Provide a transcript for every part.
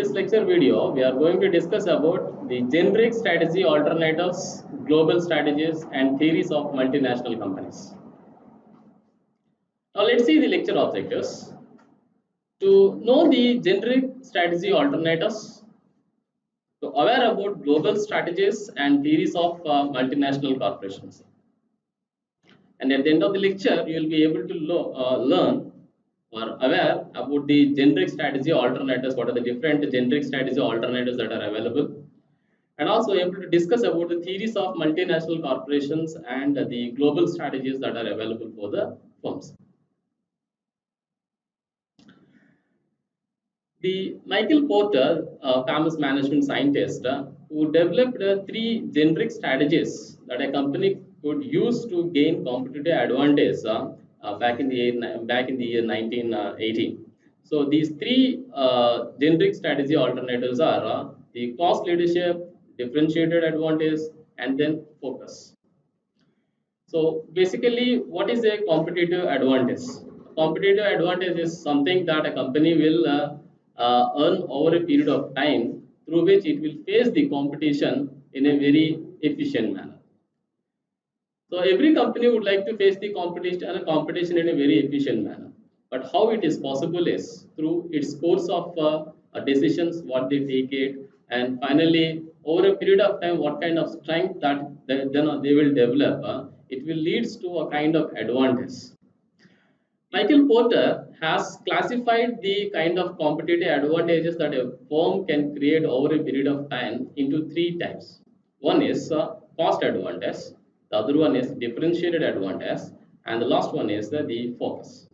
this lecture video, we are going to discuss about the generic strategy alternatives, global strategies, and theories of multinational companies. Now, let's see the lecture objectives. To know the generic strategy alternatives, to aware about global strategies and theories of multinational corporations. And at the end of the lecture, you will be able to learn or aware about the generic strategy alternatives, what are the different generic strategy alternatives that are available, and also able to discuss about the theories of multinational corporations and the global strategies that are available for the firms. The Michael Porter, a famous management scientist, who developed three generic strategies that a company could use to gain competitive advantage back in the year 1980. So these three generic strategy alternatives are the cost leadership, differentiated advantage, and then focus. So basically, what is a competitive advantage? Competitive advantage is something that a company will earn over a period of time through which it will face the competition in a very efficient manner. So every company would like to face the competition in a very efficient manner. But how it is possible is through its course of decisions, what they take it, and finally over a period of time, what kind of strength that they will develop. It will leads to a kind of advantage. Michael Porter has classified the kind of competitive advantages that a firm can create over a period of time into three types. One is cost advantage, the other one is differentiated advantage, and the last one is the focus.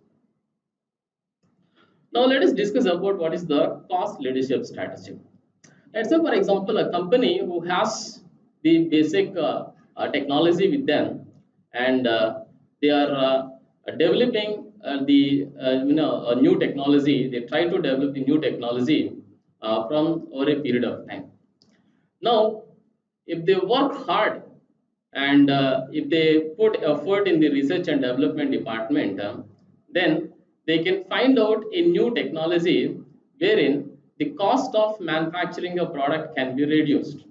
Now let us discuss about what is the cost leadership strategy. Let's say, for example, a company who has the basic technology with them, and they are developing a new technology. They try to develop the new technology from over a period of time. Now, if they work hard and if they put effort in the research and development department, then they can find out a new technology wherein the cost of manufacturing a product can be reduced.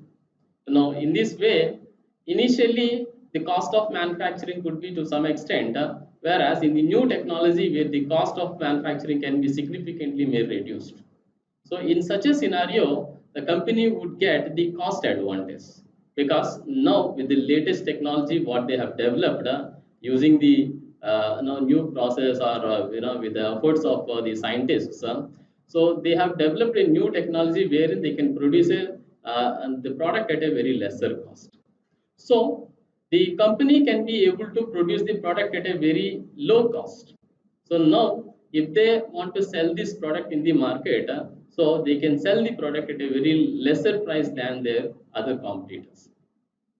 Now, in this way, initially the cost of manufacturing could be to some extent, whereas in the new technology where the cost of manufacturing can be significantly reduced. So in such a scenario, the company would get the cost advantage, because now with the latest technology what they have developed using the new process or with the efforts of the scientists, so they have developed a new technology wherein they can produce the product at a very lesser cost. So the company can be able to produce the product at a very low cost. So now if they want to sell this product in the market, so they can sell the product at a very lesser price than their other competitors.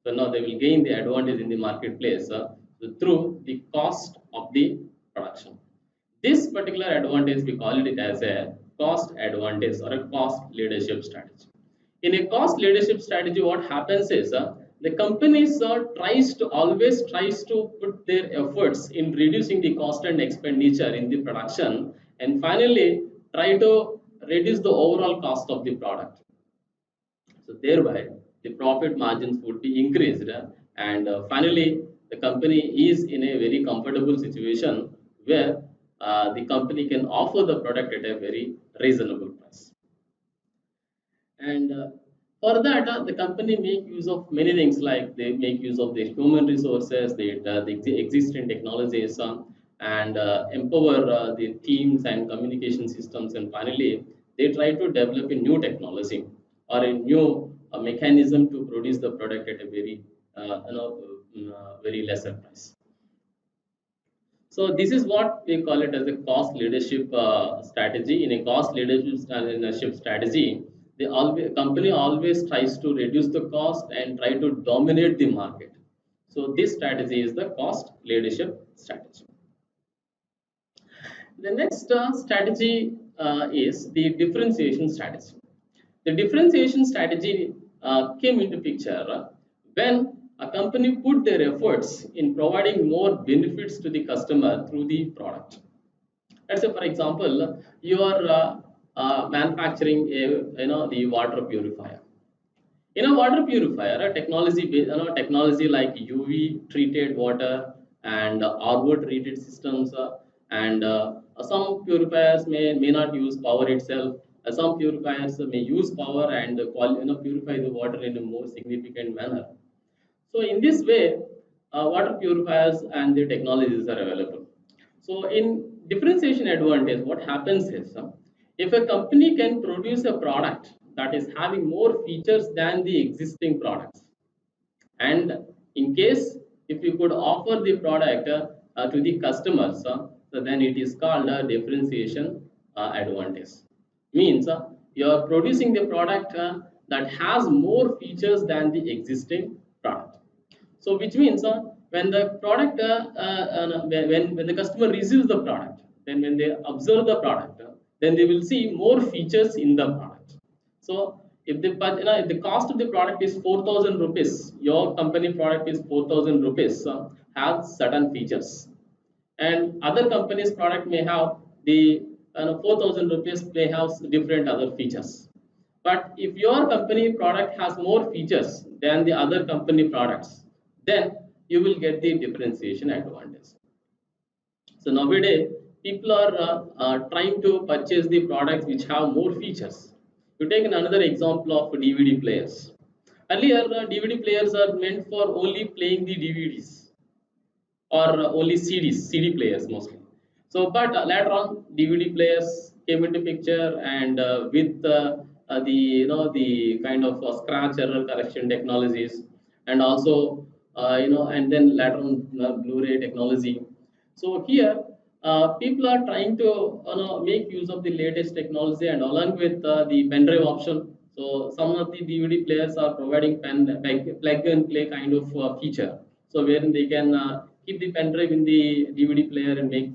So now they will gain the advantage in the marketplace through the cost of the production. This particular advantage, we call it as a cost advantage or a cost leadership strategy. In a cost leadership strategy, what happens is the companies always tries to put their efforts in reducing the cost and expenditure in the production, and finally try to reduce the overall cost of the product. So thereby the profit margins would be increased, and finally the company is in a very comfortable situation where the company can offer the product at a very reasonable price. And for that, the company make use of many things, like they make use of the human resources, the existing technologies, and empower the teams and communication systems, and finally they try to develop a new technology or a new mechanism to produce the product at a very very lesser price. So this is what we call it as a cost leadership strategy. In a cost leadership strategy, the company always tries to reduce the cost and try to dominate the market. So this strategy is the cost leadership strategy. The next strategy is the differentiation strategy. The differentiation strategy came into picture when a company put their efforts in providing more benefits to the customer through the product. Let's say, for example, you are manufacturing a the water purifier. In a water purifier, a technology like UV treated water and RO treated systems, and some purifiers may not use power itself. Some purifiers may use power and purify the water in a more significant manner. So in this way, water purifiers and the technologies are available. So in differentiation advantage, what happens is, if a company can produce a product that is having more features than the existing products, and in case if you could offer the product to the customers, so then it is called a differentiation advantage. Means you are producing the product that has more features than the existing product. So which means when the product when the customer receives the product, then when they observe the product, then they will see more features in the product. So if the if the cost of the product is 4,000 rupees, your company product is 4,000 rupees, has certain features, and other companies product may have the 4,000 rupees may have different other features. But if your company product has more features than the other company products, then you will get the differentiation advantage. So nowadays, people are trying to purchase the products which have more features. You take another example of DVD players. Earlier, DVD players are meant for only playing the DVDs, or only CDs, CD players mostly. So, but later on, DVD players came into picture, and with the the kind of scratch error correction technologies, and also and then later on Blu-ray technology. So here, people are trying to make use of the latest technology, and along with the pen drive option. So some of the DVD players are providing plug and play kind of feature. So wherein they can keep the pen drive in the DVD player and make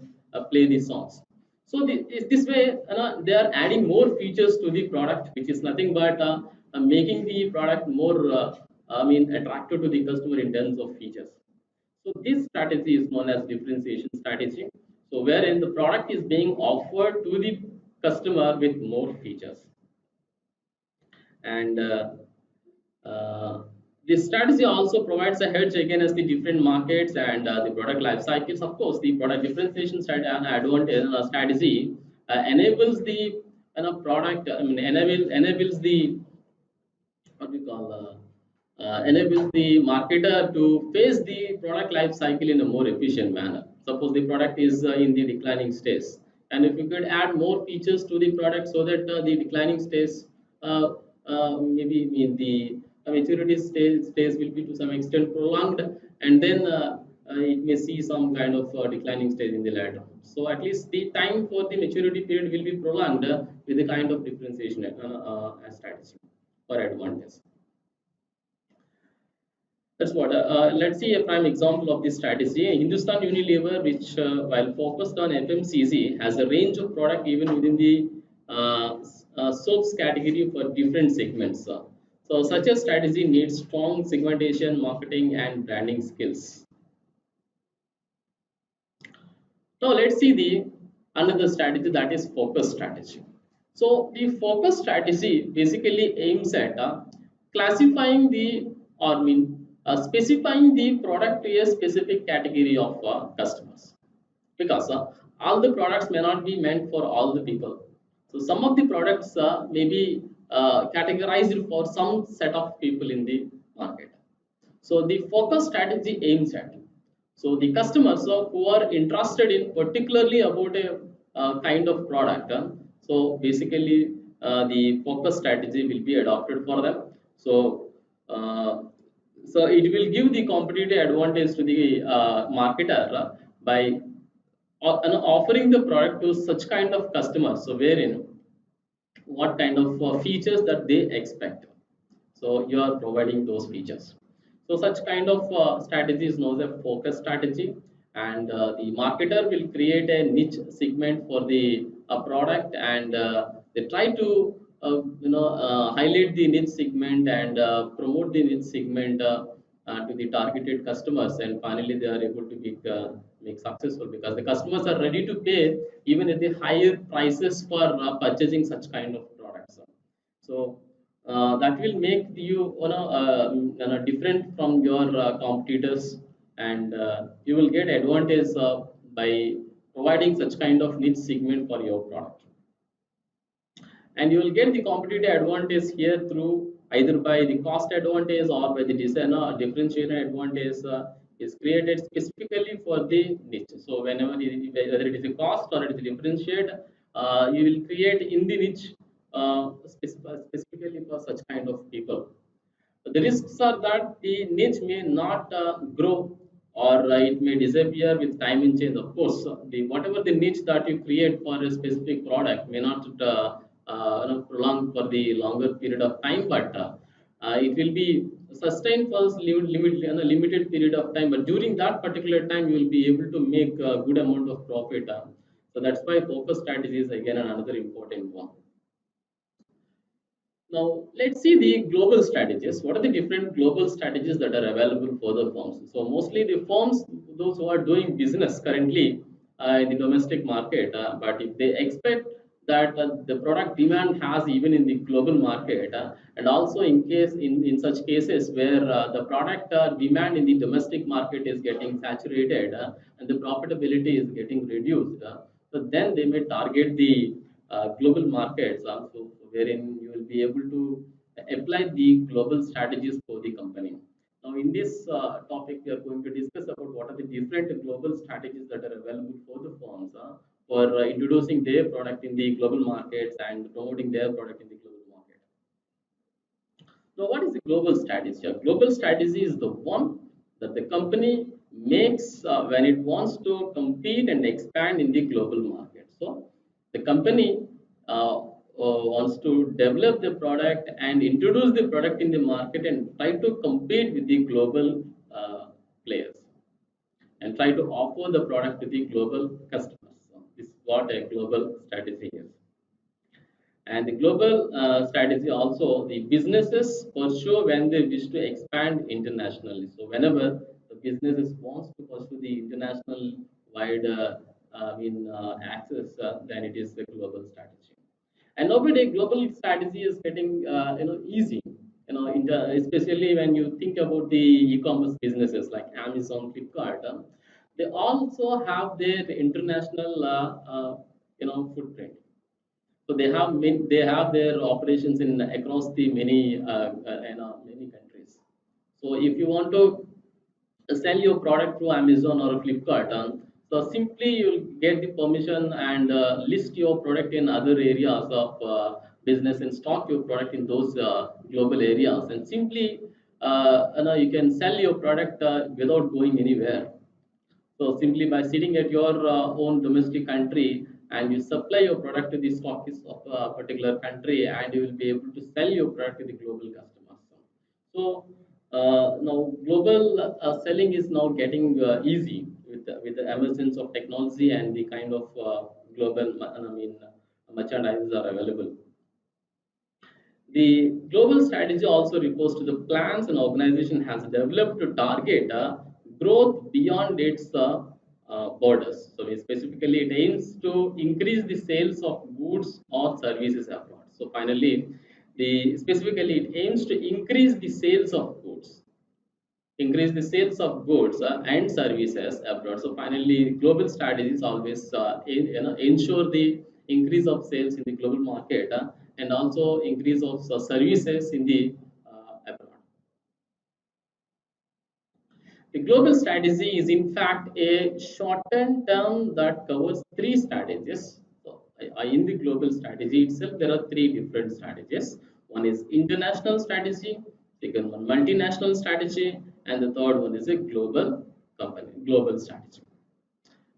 play the songs. So this way, they are adding more features to the product, which is nothing but making the product more, attractive to the customer in terms of features. So this strategy is known as differentiation strategy. So wherein the product is being offered to the customer with more features, and this strategy also provides a hedge against the different markets and the product life cycles. Of course, the product differentiation advantage strategy enables the product. Enables the what we call enables the marketer to face the product life cycle in a more efficient manner. Suppose the product is in the declining stage, and if you could add more features to the product so that the declining stage, maybe in the maturity stage will be to some extent prolonged, and then it may see some kind of declining stage in the later. So at least the time for the maturity period will be prolonged with the kind of differentiation strategy or advantage. That's what. Let's see a prime example of this strategy. Hindustan Unilever, which while focused on FMCG, has a range of product even within the soaps category for different segments. So such a strategy needs strong segmentation, marketing, and branding skills. Now let's see the another strategy, that is focus strategy. So the focus strategy basically aims at classifying the or specifying the product to a specific category of customers, because all the products may not be meant for all the people. So some of the products may be categorized for some set of people in the market. So the focus strategy aims at, so the customers who are interested in particularly about a kind of product. So basically, the focus strategy will be adopted for them. So so it will give the competitive advantage to the marketer by offering the product to such kind of customers. So wherein what kind of features that they expect, so you are providing those features. So such kind of strategy is known as a focus strategy, and the marketer will create a niche segment for the product, and they try to highlight the niche segment and promote the niche segment to the targeted customers, and finally they are able to make successful, because the customers are ready to pay even at the higher prices for purchasing such kind of products. So that will make you, different from your competitors, and you will get advantage by providing such kind of niche segment for your product. And you will get the competitive advantage here through either by the cost advantage or by the design or differentiated advantage is created specifically for the niche. So whenever whether it is a cost or it is a differentiate, you will create in the niche specifically for such kind of people. The risks are that the niche may not grow, or it may disappear with time and change. Of course, the whatever the niche that you create for a specific product may not prolong for the longer period of time, but it will be sustained for limited period of time. But during that particular time, you will be able to make a good amount of profit. So that's why focus strategy is again another important one. Now, let's see the global strategies. What are the different global strategies that are available for the firms? So, mostly the firms, those who are doing business currently in the domestic market, but if they expect that the product demand has even in the global market, and also in such cases where the product demand in the domestic market is getting saturated and the profitability is getting reduced, so then they may target the global markets, so wherein you will be able to apply the global strategies for the company. Now, in this topic, we are going to discuss about what are the different global strategies that are available for the firms for introducing their product in the global markets and promoting their product in the global market. Now, what is the global strategy? A global strategy is the one that the company makes when it wants to compete and expand in the global market. So, the company wants to develop the product and introduce the product in the market and try to compete with the global players and try to offer the product to the global customers. So, this is what a global strategy is. And the global strategy also the businesses pursue when they wish to expand internationally. So whenever the businesses wants to pursue the international wide access, then it is the global strategy. And nowadays, global strategy is getting easy. Especially when you think about the e-commerce businesses like Amazon, Flipkart, they also have their international footprint. So they have their operations in across the many countries. So if you want to sell your product through Amazon or Flipkart, so simply you'll get the permission and list your product in other areas of business and stock your product in those global areas, and simply you can sell your product without going anywhere. So simply by sitting at your own domestic country and you supply your product to the stockists of a particular country, and you will be able to sell your product to the global customers. So now global selling is now getting easy with the emergence of technology and the kind of global merchandises are available. The global strategy also refers to the plans an organization has developed to target growth beyond its borders. So, specifically, it aims to increase the sales of goods or services abroad. So, finally, the specifically it aims to increase the sales of goods and services abroad. So finally, global strategies always ensure the increase of sales in the global market and also increase of services in the abroad. The global strategy is in fact a shortened term that covers three strategies. So, in the global strategy itself, there are three different strategies. One is international strategy, second one multinational strategy, and the third one is a global strategy.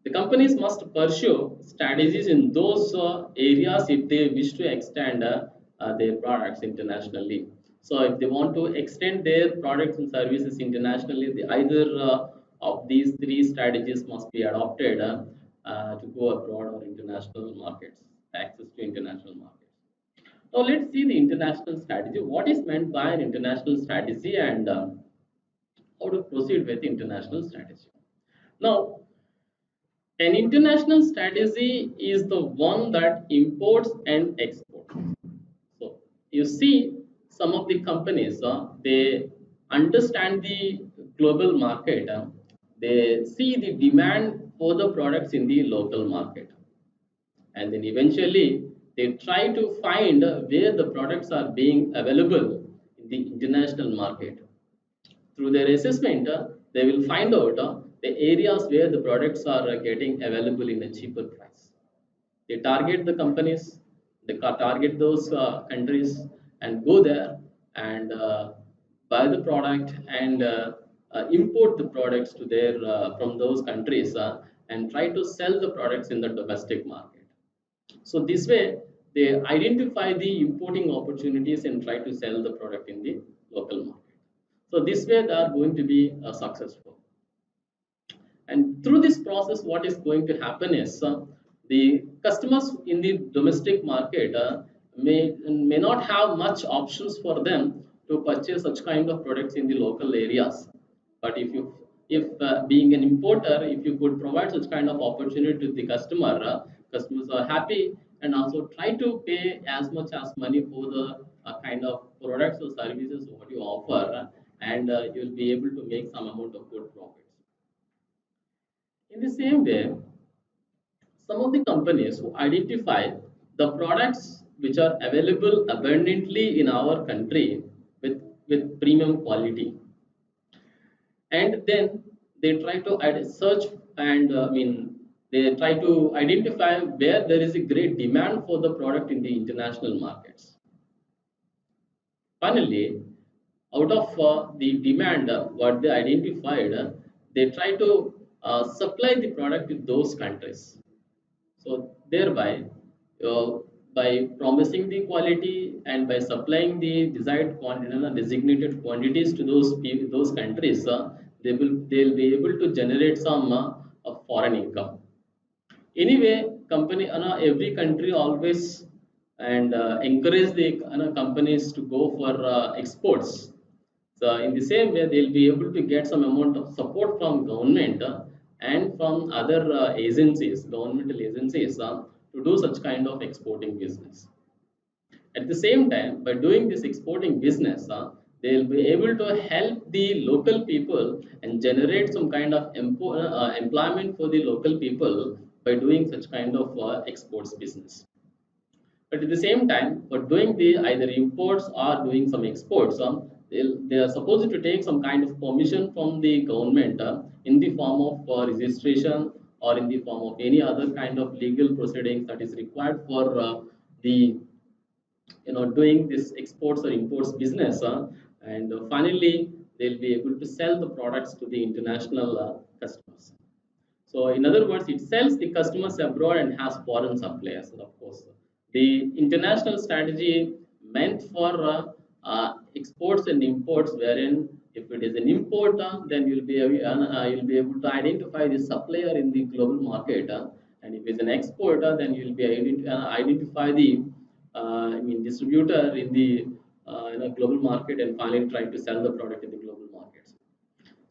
The companies must pursue strategies in those areas if they wish to extend their products internationally. So, if they want to extend their products and services internationally, either of these three strategies must be adopted to go abroad or international markets, access to international markets. Now, let's see the international strategy. What is meant by an international strategy, and how to proceed with international strategy. Now, An international strategy is the one that imports and exports. So you see, some of the companies they understand the global market. They see the demand for the products in the local market, and then eventually they try to find where the products are being available in the international market. Through their assessment, they will find out the areas where the products are getting available in a cheaper price. They target the companies, they target those countries and go there and buy the product and import the products to their from those countries and try to sell the products in the domestic market. So this way, they identify the importing opportunities and try to sell the product in the local market. So this way, they are going to be successful. And through this process, what is going to happen is the customers in the domestic market may not have much options for them to purchase such kind of products in the local areas. But if being an importer, if you could provide such kind of opportunity to the customer, customers are happy and also try to pay as much as money for the kind of products or services what you offer, and you'll be able to make some amount of good profits. In the same way, some of the companies who identify the products which are available abundantly in our country with premium quality, and then they try to search and they try to identify where there is a great demand for the product in the international markets. Finally, out of the demand, what they identified, they try to supply the product to those countries. So thereby, uh, by promising the quality and by supplying the desired quantity, designated quantities to those countries, they'll be able to generate some of foreign income. Anyway, company, every country always and encourage the companies to go for exports. So in the same way, they'll be able to get some amount of support from government and from other agencies, governmental agencies, to do such kind of exporting business. At the same time, by doing this exporting business, they'll be able to help the local people and generate some kind of employment for the local people by doing such kind of exports business. But at the same time, for doing the either imports or doing some exports, they are supposed to take some kind of permission from the government in the form of registration or in the form of any other kind of legal proceedings that is required for the doing this exports or imports business, and finally they'll be able to sell the products to the international customers. So in other words, it sells the customers abroad and has foreign suppliers. And of course, the international strategy meant for exports and imports, wherein if it is an importer, then you'll be able to identify the supplier in the global market, and if it's an exporter, then you'll be identify the distributor in the global market, and finally trying to sell the product in the global markets.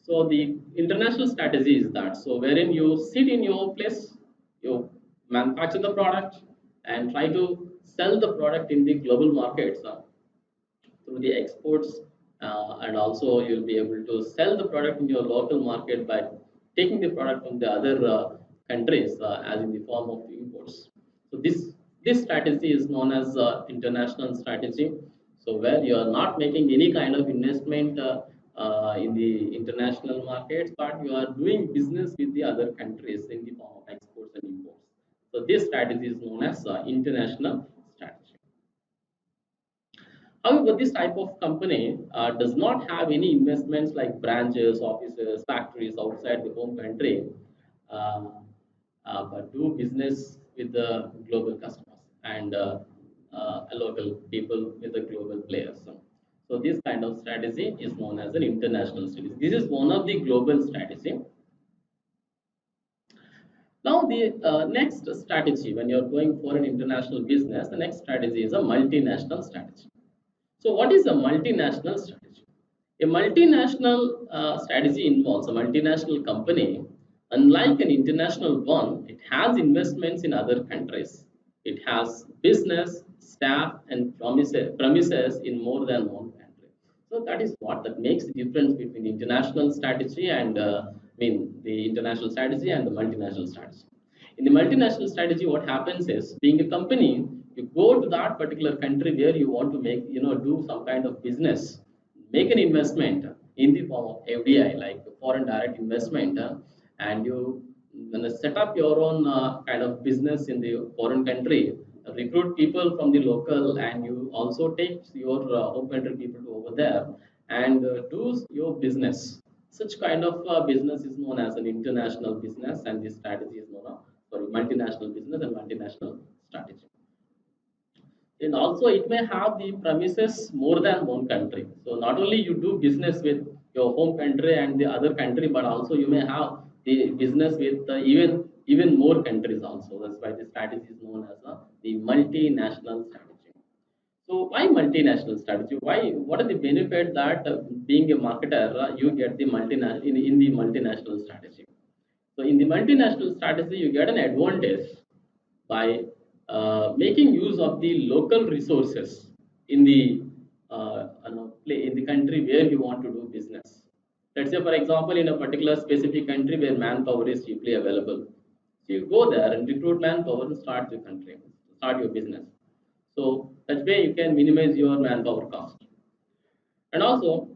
So the international strategy is that, so wherein you sit in your place, you manufacture the product and try to sell the product in the global markets through the exports, and also you'll be able to sell the product in your local market by taking the product from the other countries as in the form of imports. So this strategy is known as international strategy. So where you are not making any kind of investment in the international markets, but you are doing business with the other countries in the form of exports and imports. So this strategy is known as international strategy. However, this type of company does not have any investments like branches, offices, factories outside the home country, uh, but do business with the global customers and local people with the global players. So this kind of strategy is known as an international strategy. This is one of the global strategy. Now, the next strategy when you're going for an international business, the next strategy is a multinational strategy. So, what is a multinational strategy? A multinational strategy involves a multinational company Unlike an international one, it has investments in other countries. It has business, staff, and premises in more than one country. So that is what that makes the difference between international strategy and the international strategy and the multinational strategy. In the multinational strategy, what happens is, being a company, you go to that particular country where you want to make, do some kind of business, make an investment in the form of FDI, like foreign direct investment, and you gonna set up your own kind of business in the foreign country, recruit people from the local, and you also take your home country people to over there and do your business. Such kind of business is known as an international business, and this strategy is known as, sorry, multinational business and multinational strategy. And also it may have the premises more than one country. So not only you do business with your home country and the other country, but also you may have the business with even more countries also. That's why the strategy is known as the multinational strategy. So why multinational strategy? Why? What are the benefit that being a marketer you get the multinational in the multinational strategy? So in the multinational strategy, you get an advantage by making use of the local resources in the in the country where you want to do business. Let's say, for example, in a particular specific country where manpower is cheaply available, so you go there and recruit manpower and start your country, start your business. So that way you can minimize your manpower cost. And also,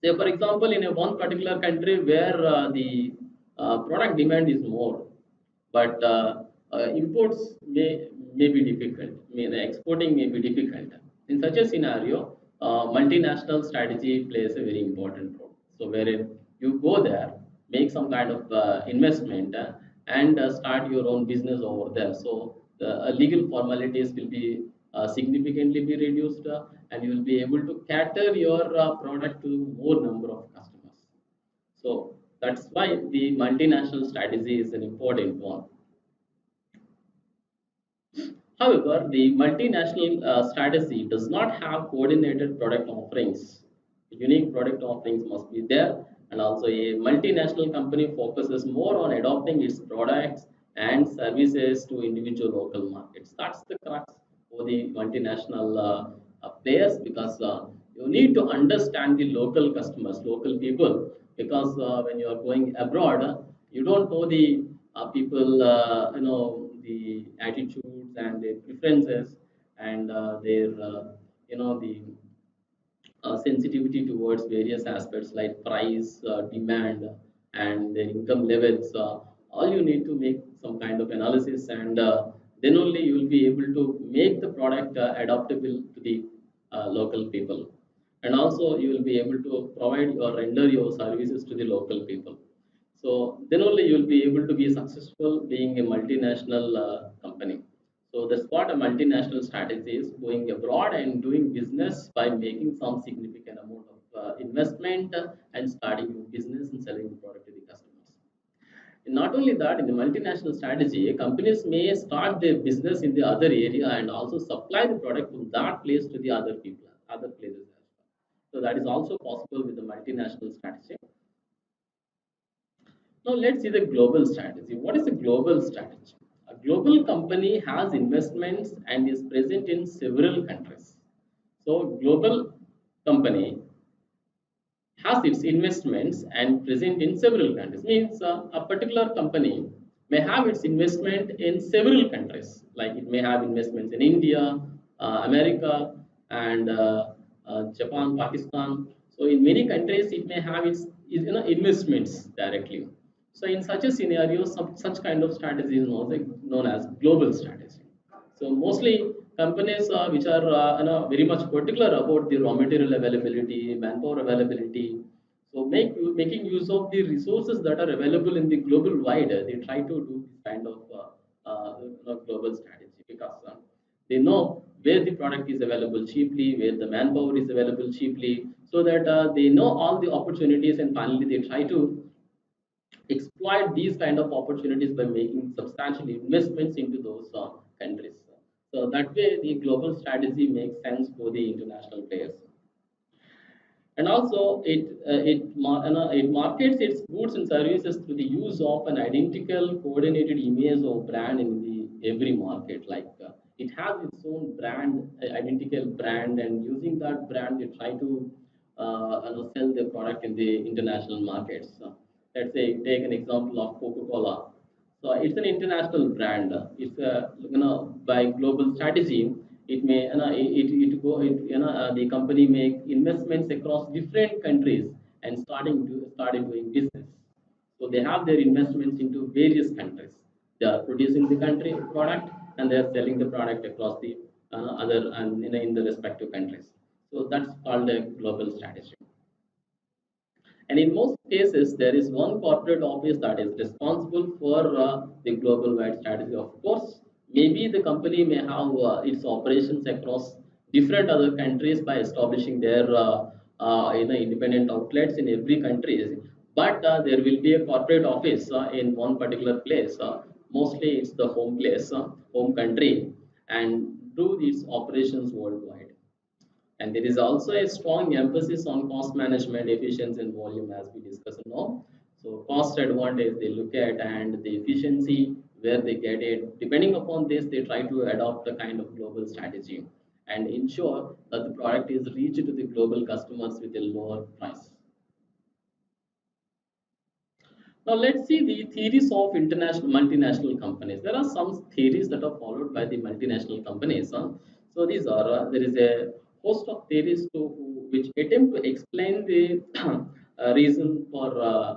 say for example, in a one particular country where the product demand is more, but imports may be difficult. I mean, exporting may be difficult. In such a scenario, multinational strategy plays a very important role. So, wherein you go there, make some kind of investment, and start your own business over there. So, the legal formalities will be significantly be reduced, and you will be able to cater your product to more number of customers. So that's why the multinational strategy is an important one. However, the multinational strategy does not have coordinated product offerings. Unique product offerings must be there, and also a multinational company focuses more on adopting its products and services to individual local markets. That's the crux for the multinational players, because you need to understand the local customers, local people, because when you are going abroad, you don't know the people, the attitudes and their preferences, and their the sensitivity towards various aspects like price, demand, and their income levels. All you need to make some kind of analysis, and then only you will be able to make the product adaptable to the local people. And also you will be able to provide or render your services to the local people. So then only you will be able to be successful being a multinational company. So that's what a multinational strategy is: going abroad and doing business by making some significant amount of investment and starting your business and selling the product to the customers. And not only that, in the multinational strategy, companies may start their business in the other area and also supply the product from that place to the other people, other places as well. So that is also possible with the multinational strategy. Now let's see the global strategy. What is a global strategy? A global company has investments and is present in several countries. So global company has its investments and present in several countries. Means a particular company may have its investment in several countries. Like it may have investments in India, America, and Japan, Pakistan. So in many countries, it may have its investments directly. So in such a scenario, such kind of strategy is known as global strategy. So mostly companies which are very much particular about the raw material availability, manpower availability. So making use of the resources that are available in the global wide, they try to do this kind of global strategy, because they know where the product is available cheaply, where the manpower is available cheaply, so that they know all the opportunities, and finally they try to exploit these kind of opportunities by making substantial investments into those countries. So that way, the global strategy makes sense for the international players. And also it markets its goods and services through the use of an identical coordinated image of brand in the every market. Like it has its own brand, identical brand, and using that brand they try to sell their product in the international markets. Let's say take an example of Coca-Cola. So it's an international brand. It's a by global strategy. It may it go it the company make investments across different countries and starting doing business. So they have their investments into various countries. They are producing the country product and they are selling the product across the other and in the respective countries. So that's called a global strategy. And in most cases, there is one corporate office that is responsible for the global wide strategy. Of course, maybe the company may have its operations across different other countries by establishing their independent outlets in every country. But there will be a corporate office in one particular place. Mostly, it's the home place, home country, and do its operations worldwide. And there is also a strong emphasis on cost management, efficiency, and volume, as we discussed now. So, cost advantage they look at, and the efficiency where they get it. Depending upon this, they try to adopt a kind of global strategy and ensure that the product is reached to the global customers with a lower price. Now let's see the theories of international multinational companies. There are some theories that are followed by the multinational companies. So these are there is a host of theories which attempt to explain the reason for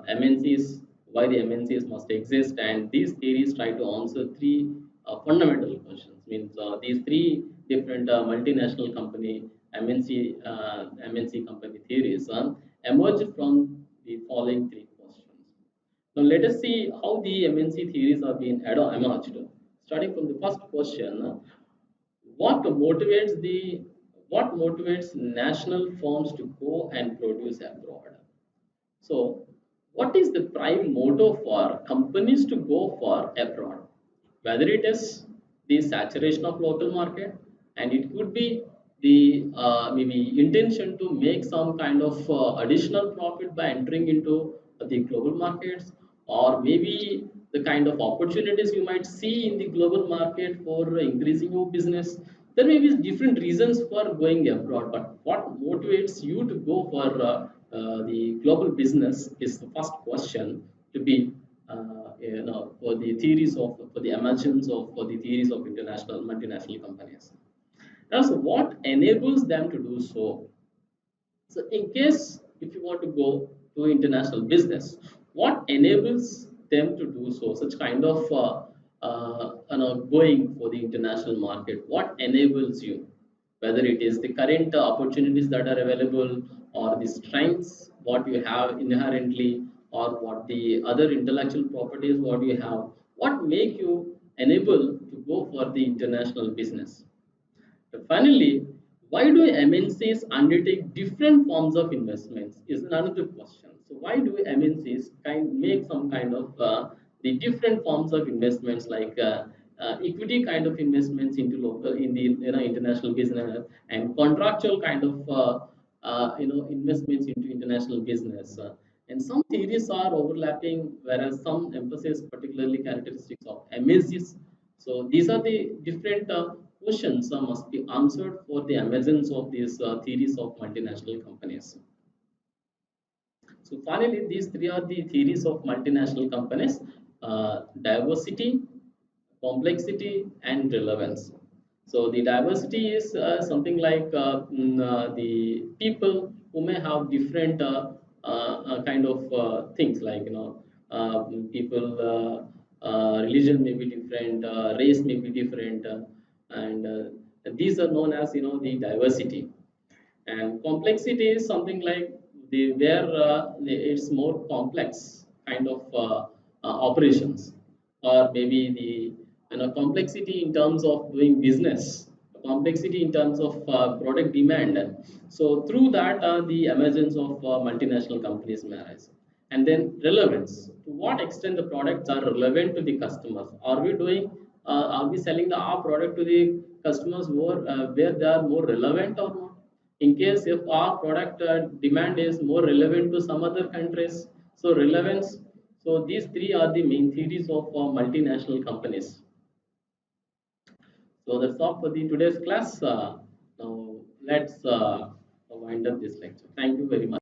MNCs, why the MNCs must exist, and these theories try to answer three fundamental questions. Means these three different multinational company MNC company theories emerge from the following three questions. Now let us see how the MNC theories are being emerged. Starting from the first question, what motivates the what motivates national firms to go and produce abroad? So, what is the prime motto for companies to go for abroad? Whether it is the saturation of local market, and it could be the maybe intention to make some kind of additional profit by entering into the global markets, or maybe the kind of opportunities you might see in the global market for increasing your business. There may be different reasons for going abroad, but what motivates you to go for the global business is the first question to be for the theories of for the emergence of for the theories of international multinational companies. Now, so what enables them to do so? So, in case if you want to go to international business, what enables them to do so? Such kind of going for the international market. What enables you? Whether it is the current opportunities that are available, or the strengths what you have inherently, or what the other intellectual properties what you have, what make you enable to go for the international business. But finally, why do MNCs undertake different forms of investments is another question. So why do MNCs make some kind of the different forms of investments like equity kind of investments into local in the international business, and contractual kind of investments into international business. And some theories are overlapping, whereas some emphasize particularly characteristics of MNCs. So these are the different questions must be answered for the emergence of these theories of multinational companies. So finally, these three are the theories of multinational companies: diversity, complexity, and relevance. So the diversity is something like the people who may have different kind of things, like people religion may be different, race may be different, and these are known as the diversity. And complexity is something like the where it's more complex kind of operations, or maybe the complexity in terms of doing business, complexity in terms of product demand. So through that the emergence of multinational companies may arise. And then relevance: to what extent the products are relevant to the customers. Are we selling our product to the customers where they are more relevant or not? In case if our product demand is more relevant to some other countries, so relevance. So these three are the main theories of multinational companies. So that's all for the today's class. Now let's wind up this lecture. Thank you very much.